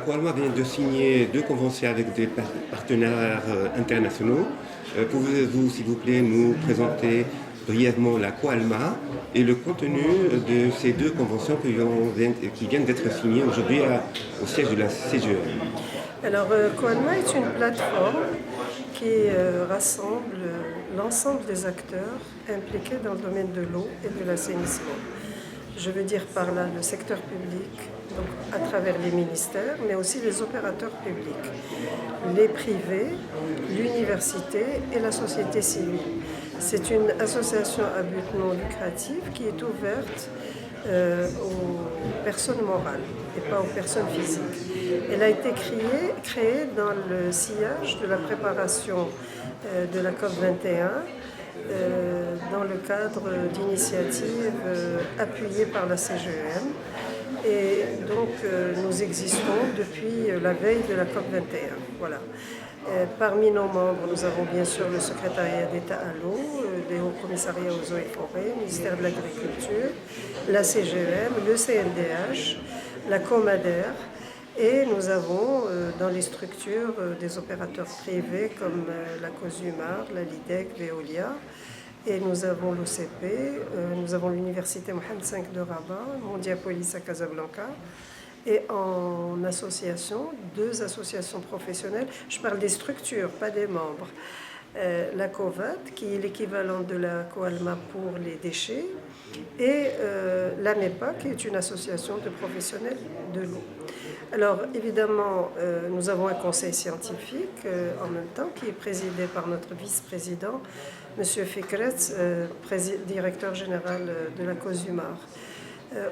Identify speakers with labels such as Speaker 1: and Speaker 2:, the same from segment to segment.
Speaker 1: Coalma vient de signer deux conventions avec des partenaires internationaux. Pouvez-vous, s'il vous plaît, nous présenter brièvement la Coalma et le contenu de ces deux conventions qui viennent d'être signées aujourd'hui au siège de la CGE?
Speaker 2: Alors, Coalma est une plateforme qui rassemble l'ensemble des acteurs impliqués dans le domaine de l'eau et de l'assainissement. Je veux dire par là le secteur public, donc à travers les ministères, mais aussi les opérateurs publics, les privés, l'université et la société civile. C'est une association à but non lucratif qui est ouverte aux personnes morales et pas aux personnes physiques. Elle a été créée dans le sillage de la préparation de la COP 21 dans le cadre d'initiatives appuyées par la CGEM. Et donc nous existons depuis la veille de la COP 21. Voilà. Parmi nos membres, nous avons bien sûr le secrétariat d'État à l'eau, les hauts commissariats aux eaux et forêts, le ministère de l'Agriculture, la CGEM, le CNDH, la Comader, et nous avons dans les structures des opérateurs privés comme la COSUMAR, la LIDEC, Veolia, et nous avons l'OCP, nous avons l'université Mohamed V de Rabat, Mondiapolis à Casablanca, et en association, deux associations professionnelles. Je parle des structures, pas des membres. La COVAT, qui est l'équivalent de la Coalma pour les déchets, et l'AMEPA, qui est une association de professionnels de l'eau. Alors évidemment, nous avons un conseil scientifique en même temps qui est présidé par notre vice-président, M. Fikret, directeur général de la COSUMAR.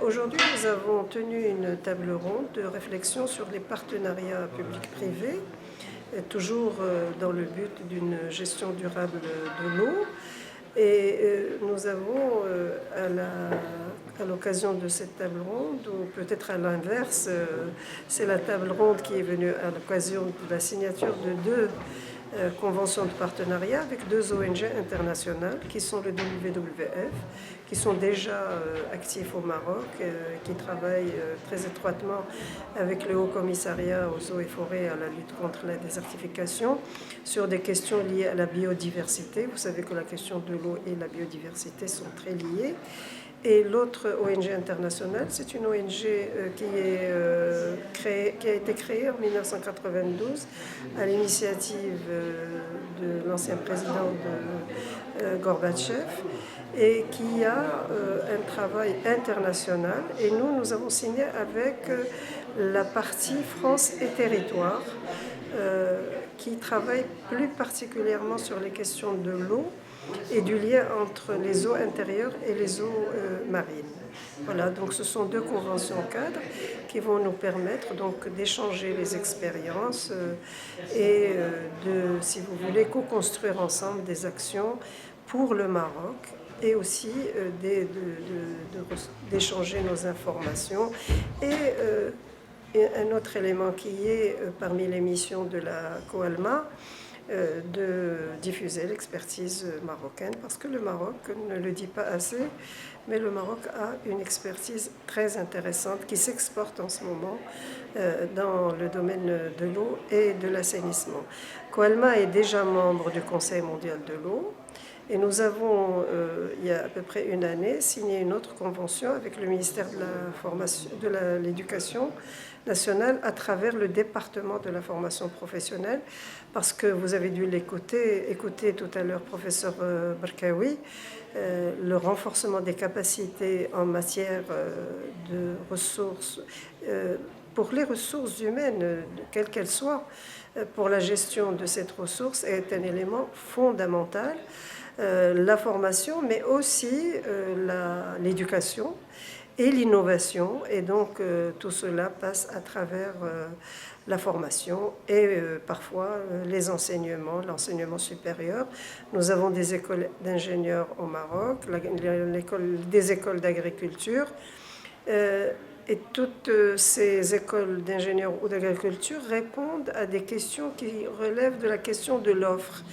Speaker 2: Aujourd'hui, nous avons tenu une table ronde de réflexion sur les partenariats publics-privés, toujours dans le but d'une gestion durable de l'eau. Et nous avons, à l'occasion de cette table ronde, ou peut-être à l'inverse, c'est la table ronde qui est venue à l'occasion de la signature de deux conventions de partenariat avec deux ONG internationales qui sont le WWF, qui sont déjà actifs au Maroc, qui travaillent très étroitement avec le Haut Commissariat aux eaux et forêts à la lutte contre la désertification sur des questions liées à la biodiversité. Vous savez que la question de l'eau et la biodiversité sont très liées. Et l'autre ONG internationale, c'est une ONG qui a été créée en 1992 à l'initiative de l'ancien président Gorbatchev et qui a un travail international. Et nous avons signé avec la partie France et Territoire qui travaille plus particulièrement sur les questions de l'eau et du lien entre les eaux intérieures et les eaux marines. Voilà, donc ce sont deux conventions cadres qui vont nous permettre donc d'échanger les expériences et de, si vous voulez, co-construire ensemble des actions pour le Maroc et aussi d'échanger nos informations. Et un autre élément qui est parmi les missions de la Coalma, de diffuser l'expertise marocaine, parce que le Maroc ne le dit pas assez, mais le Maroc a une expertise très intéressante qui s'exporte en ce moment dans le domaine de l'eau et de l'assainissement. Coalma est déjà membre du Conseil mondial de l'eau, et nous avons, il y a à peu près une année, signé une autre convention avec le ministère de l'Éducation nationale à travers le département de la formation professionnelle, parce que vous avez dû écouter tout à l'heure professeur Barkaoui, le renforcement des capacités en matière de ressources, pour les ressources humaines, quelles qu'elles soient, pour la gestion de cette ressource est un élément fondamental. La formation, mais aussi l'éducation et l'innovation. Et donc, tout cela passe à travers la formation et parfois l'enseignement supérieur. Nous avons des écoles d'ingénieurs au Maroc, des écoles d'agriculture. Et toutes ces écoles d'ingénieurs ou d'agriculture répondent à des questions qui relèvent de la question de l'offre.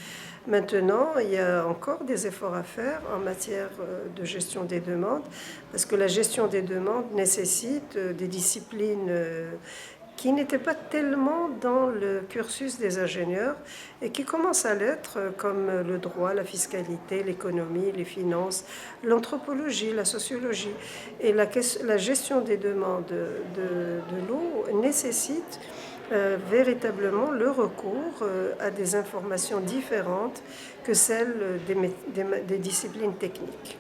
Speaker 2: Maintenant, il y a encore des efforts à faire en matière de gestion des demandes, parce que la gestion des demandes nécessite des disciplines qui n'était pas tellement dans le cursus des ingénieurs et qui commence à l'être, comme le droit, la fiscalité, l'économie, les finances, l'anthropologie, la sociologie. Et la gestion des demandes de l'eau nécessite véritablement le recours à des informations différentes que celles des disciplines techniques.